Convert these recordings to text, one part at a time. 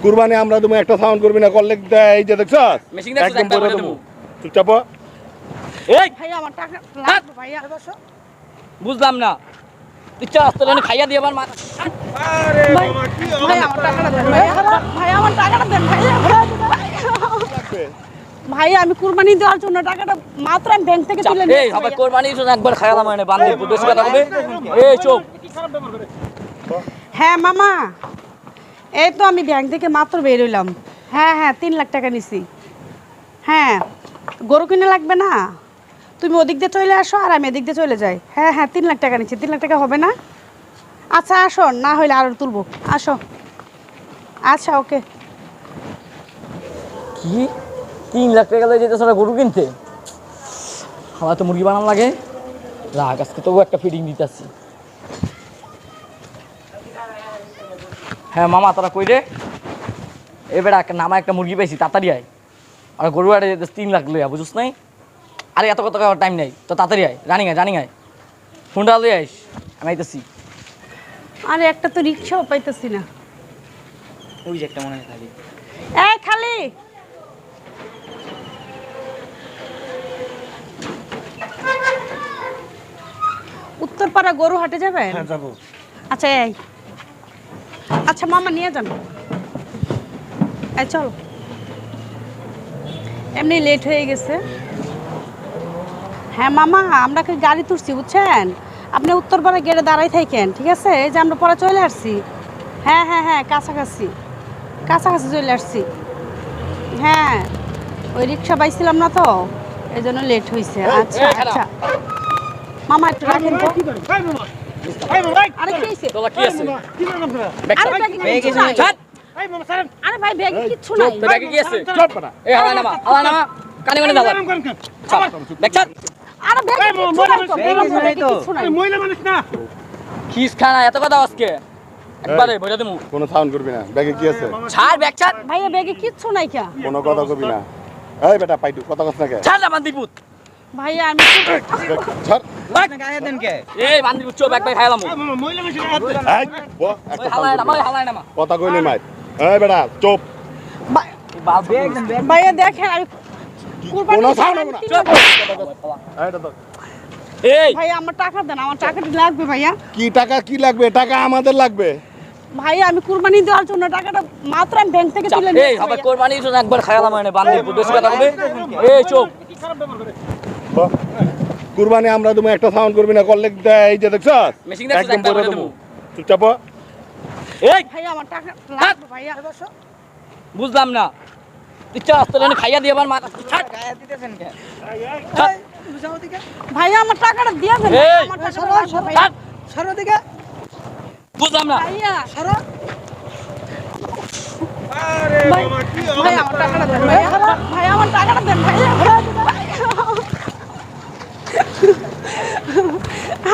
কুরবানি আমরা তুমি একটা সাউন্ড করবি না করলে এই যে দেখছ মেশিং দেখছ একদম একটা বলে করে দেবো দেবো চুপচাপ হ। এই ভাই আমার টাকা লাগবে ভাইয়া বসো। বুঝলাম না তুই চল আসতে লেনে খাইয়া দিয়ে আবার মা আরে ভাই বাবা কি ভাই আমার টাকাটা দেন ভাইয়া। ভাই আমার টাকাটা দেন ভাইয়া। লাগবে ভাই আমি কুরবানি দেওয়ার জন্য টাকাটা মাত্র আমি ব্যাংক থেকে তুলে এই নিয়েছি হবে ভাইয়া। কোরবানির জন্য একবার খাইলাম মানে বান্ধব বেশি কথা হবে এই চুপ হ্যাঁ মামা এই তো আমি ব্যাংক থেকে মাত্র বের হইলাম। হ্যাঁ হ্যাঁ 3 লাখ টাকা নিছি। হ্যাঁ গরু কিনে লাগবে না, তুমি ওদিক দিয়ে চলে আসো আর আমি এদিক দিয়ে চলে যাই। হ্যাঁ হ্যাঁ 3 লাখ টাকা নিচ্ছি। 3 লাখ টাকা হবে না? আচ্ছা আসো, না হলে আরো তুলবো, আসো। আচ্ছা ওকে। কি 3 লাখ টাকা দিয়ে যেতে সারা গরু কিনতে আমার তো মুরগি বানানো লাগে রাগ আজকে তবু একটা ফিডিং দিতেছি হ্যাঁ মামা তোরা কই রে এবার নামা একটা মুরগি পাইছি তাড়াতাড়ি আয় আর গরু আড়ে যেতে 3 লাখ লইয়া বুঝুস নাই আরে এত কত টাইম নেই তো তাড়াতাড়ি আয় জানি আয় ফোনটা লই আইস আমি আইতেছি আরে একটা তো রিক্সাও পাইতেছি না। ওই যে একটা মনে হয় খালি এই খালি উত্তরপাড়া গরু হাটে যাবেন? হ্যাঁ যাবো। আচ্ছা এই আচ্ছা মামা নিয়ে যান। এই চল, এমনি লেট হয়ে গেছে। হ্যাঁ মামা আমরা কি গাড়ি তুলছি বুঝছেন, আপনি উত্তরপাড়া গেটে দাঁড়াই থাকেন, ঠিক আছে? এই যে আমরা পরে চলে আসছি। হ্যাঁ হ্যাঁ হ্যাঁ কাছাকাছি চলে আসছি। হ্যাঁ ওই রিক্সা পাইছিলাম না তো এই জন্য লেট হয়েছে। আচ্ছা আচ্ছা মামা একটু রাখেন তো। আরে কি হয়েছে? তোলা কি আছে আরে ব্যাগে কিচ্ছু নাই। ছাড় আরে ভাই ব্যাগে কিচ্ছু নাই। তো ব্যাগে কি আছে এই হালাই নামা কানে কানে দাও দেখ ছাড় আরে ব্যাগে কিচ্ছু নাই তো, ব্যাগে কিচ্ছু নাই। মহিলা মানুষ না খিস খানা এত কথা আজকে একবারে বইরা দেমু কোনো সাউন্ড করবি না ব্যাগে কি আছে ছাড় ব্যাগ ছাড় ভাইয়া ব্যাগে কিচ্ছু নাই কে? কোনো কথা কবি না এই বেটা পাইটু কথা কস না কে ছাড় না বান্দিপুত ভাইয়া আমি ছাড় গায়ে দেন কে এই বান্দিপুত চো ব্যাগ ব্যাগ খাইলাম মহিলা মানুষ এই বো একটা হালাই নামা কথা কইলে মার এই বেটা চুপ ভাইয়া দেখেন আমি কুরবানি কোনো সাউন্ড হবে না চুপ এইটা তো এই ভাইয়া আমার টাকা দেন, আমার টাকাটা লাগবে ভাইয়া। কি লাগবে টাকা আমাদের লাগবে ভাইয়া আমি কুরবানি দেওয়ার জন্য টাকাটা মাত্র আমি ব্যাংক থেকে তুলে এই নিয়েছি হবে ভাইয়া। কোরবানির জন্য একবার খাইলাম মানে বান্দিপুত বেশি কথা হবে এই চুপ কুরবানি আমরা তুমি একটা সাউন্ড করবি না করলে এই যে দেখছ মেশিং দেখছ একদম একটা বলে করে দেবো দেবো চুপচাপ হ। এই ভাইয়া আমার টাকা লাগবে ভাইয়া বসো। বুঝলাম না তুই চল আসতে লেনে খাইয়া দিয়ে আবার মা ছাড় ছাড় ভাইয়া আমার টাকাটা দিয়ে দেন, এই, আমার টাকাটা লাগবে ভাইয়া। ছাড় সরো দিকে বুঝলাম না ভাইয়া সরো। ভাইয়া আমার টাকাটা দেন ভাইয়া। ভাইয়া আমার টাকাটা দেন ভাইয়া।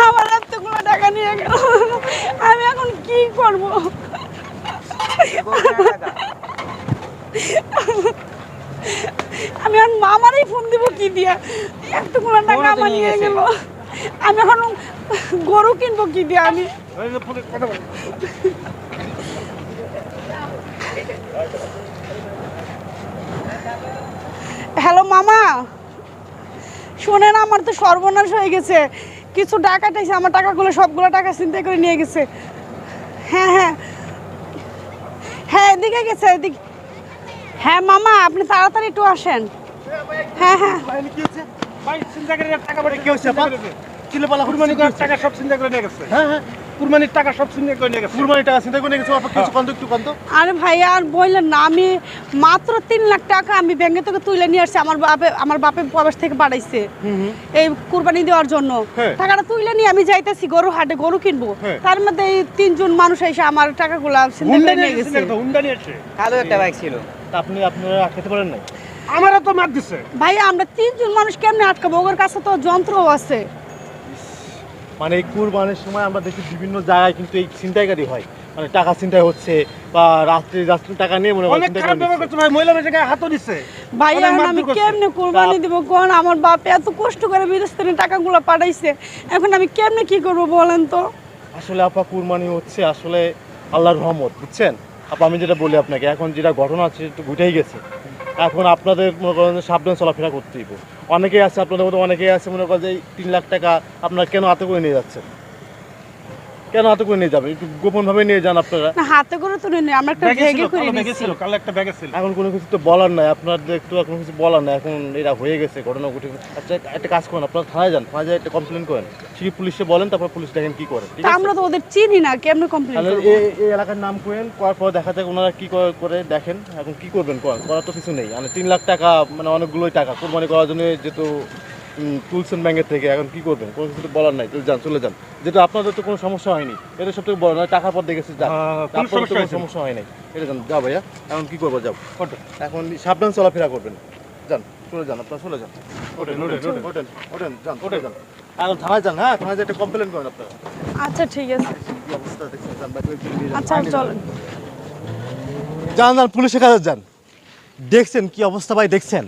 আমার এতগুলো টাকা নিয়ে গেল, আমি এখন কি করব? আমি এখন মামারই ফোন দিব কি দিয়া? এতগুলো টাকা আমার নিয়ে গেল, আমি এখন গরু কিনবো কি দিয়া? আমি হ্যালো মামা শোনেন, আমার তো সর্বনাশ হয়ে গেছে। কিছু ডাকাত এসে আমার টাকাগুলো সবগুলো টাকা চিন্তাই করে নিয়ে গেছে। হ্যাঁ হ্যাঁ হ্যাঁ এদিকে গেছে এদিকে। হ্যাঁ মামা আপনি তাড়াতাড়ি একটু আসেন। হ্যাঁ হ্যাঁ আরে ভাইয়া আর বললেন না, আমি মাত্র 3 লাখ টাকা আমি ব্যাংকে থেকে তুলে নিয়ে আসছি। আমার বাপে প্রবাস থেকে পাঠাইছে এই কুরবানি দেওয়ার জন্য। টাকাটা তুলে নিয়ে আমি যাইতেছি গরু হাটে গরু কিনবো, তার মধ্যে এই 3 জন মানুষ এসে আমার টাকাগুলো নিয়ে গেছে। কালো একটা বাইক ছিল আপনারা খেতে পারেন নাই আমারও তো মার দিছে ভাইয়া আমরা 3 জন মানুষ কেমনে আটকাবো? ওর কাছে তো যন্ত্রও আছে। মানে এই কুরবানির সময় আমরা দেখি বিভিন্ন জায়গায় কিন্তু এই ছিনতাইকারী হয়, মানে টাকা ছিনতাই হচ্ছে বা রাত্রে টাকা নিয়ে মনে হয় অনেক খারাপ ব্যবহার করছে ভাই, মহিলা মানুষের গায়ে হাতও দিচ্ছে। ভাইয়া অনেক এখন মারধর আমি করছে। কেমনে কুরবানি দিব কোন? আমার বাপ এত কষ্ট করে বিদেশ থেকে টাকাগুলো পাঠাইছে, এখন আমি কেমনে কি করব বলেন তো? আসলে আপা কুরবানি হচ্ছে আসলে আল্লাহর রহমত, বুঝছেন? আমি যেটা বলি আপনাকে, এখন যেটা ঘটনা আছে একটু ঘটেই গেছে। এখন আপনাদের মনে করেন যে সাবধানে চলাফেরা করতেই হবে। অনেকেই আছে আপনাদের মধ্যে, অনেকেই আছে মনে করেন যে এই 3 লাখ টাকা আপনারা কেন হাতে করে নিয়ে যাচ্ছেন? কেন হাতে করে নিয়ে যাবেন? একটু গোপনভাবে নিয়ে যান আপনারা। না হাতে করে তুলে নিই, আমরা একটা ব্যাগে করে নিচ্ছি। কাল একটা ব্যাগে ছিল। এখন কোনো কিছু তো বলার নাই, আপনাদের একটু এখন কিছু বলার নাই, এখন এটা হয়ে গেছে, ঘটনা ঘটে গেছে। আচ্ছা একটা কাজ করেন, আপনারা থানায় যান, থানায় একটা কমপ্লেন করেন, ঠিক পুলিশে বলেন, তারপর পুলিশ দেখেন কি করে, ঠিক তা আছে? আমরা তো ওদের চিনি না, কেমনে কমপ্লেন তাহলে করব? এই এলাকার নাম করেন, করার পর দেখা যাক ওনারা কি করে দেখেন। এখন কি করবেন, করার তো কিছু নেই। মানে 3 লাখ টাকা মানে অনেকগুলোই টাকা কোরবানি করার জন্য যেহেতু তুলছেন ব্যাংকের থেকে, এখন কি করবেন কোনো কিছু তো বলার নাই। যান, চলে যান, যেটা আপনাদের তো কোনো সমস্যা হয়নি, এটা সব থেকে বড় নয়, টাকার পর দেখেছি যান, তারপরে তো কোনো সমস্যা হয় নাই, এটা যান। যাও ভাইয়া, এখন কি করবো, যাও। এখন সাবধান চলাফেরা করবেন, যান, চলে যান, আপনারা চলে যান, ওঠেন, যান, ওঠে যান, এখন থানায় যান। হ্যাঁ, থানায় যে একটা কমপ্লেন করেন আপনারা। আচ্ছা ঠিক আছে, কি অবস্থা দেখছেন, যান, বাইরে নিয়ে যান। আচ্ছা চলেন। যান যান, পুলিশের কাছে যান। দেখছেন কি অবস্থা ভাই, দেখছেন?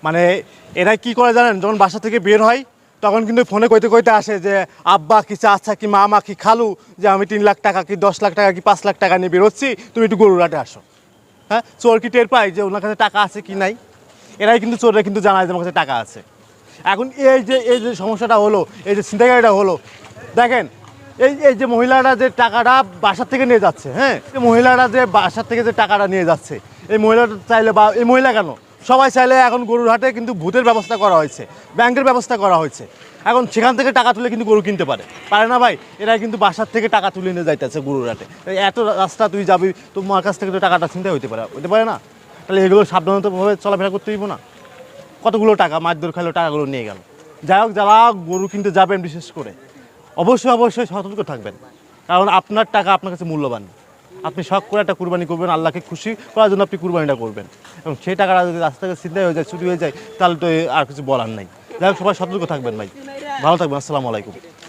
মানে এরা কি করে জানেন, যখন বাসা থেকে বের হয় তখন কিন্তু ফোনে কইতে কইতে আসে যে আব্বা কি চাচা কি মামা কি খালু, যে আমি 3 লাখ টাকা কি 10 লাখ টাকা কি 5 লাখ টাকা নিয়ে বেরোচ্ছি, তুমি একটু গরুরাটে আসো। হ্যাঁ, চোর কি টের পায় যে ওনার কাছে টাকা আছে কি নাই? এরাই কিন্তু চোররা কিন্তু জানায় যে আমার কাছে টাকা আছে। এখন এই যে সমস্যাটা হলো, এই যে ছিনতাইকারীটা হলো, দেখেন এই যে মহিলারা যে টাকাটা বাসার থেকে নিয়ে যাচ্ছে, হ্যাঁ, এই মহিলারা যে বাসার থেকে যে টাকাটা নিয়ে যাচ্ছে, এই মহিলাটা চাইলে, বা এই মহিলা কেন, সবাই চাইলে এখন গরুর হাটে কিন্তু ভূতের ব্যবস্থা করা হয়েছে, ব্যাংকের ব্যবস্থা করা হয়েছে। এখন সেখান থেকে টাকা তুলে কিন্তু গরু কিনতে পারে না ভাই। এরা কিন্তু বাসার থেকে টাকা তুলে নিয়ে যাইতেছে গরুর হাটে। এত রাস্তা তুই যাবি, তোমার কাছ থেকে তো টাকাটা চিন্তা হতে পারে না? তাহলে এগুলো সাবধানতাভাবে চলাফেরা করতে হইব না? কতগুলো টাকা মারধর খাইলো, টাকাগুলো নিয়ে গেল। যাই হোক, যারা গরু কিনতে যাবেন বিশেষ করে অবশ্যই সতর্ক থাকবেন, কারণ আপনার টাকা আপনার কাছে মূল্যবান। আপনি শখ করে একটা কুরবানি করবেন, আল্লাহকে খুশি করার জন্য আপনি কুরবানিটা করবেন, এবং সেই টাকাটা যদি রাস্তা থেকে ছিনতাই হয়ে যায়, চুরি হয়ে যায়, তাহলে তো আর কিছু বলার নাই। যাই হোক, সবাই সতর্ক থাকবেন ভাই, ভালো থাকবেন, আসসালামু আলাইকুম।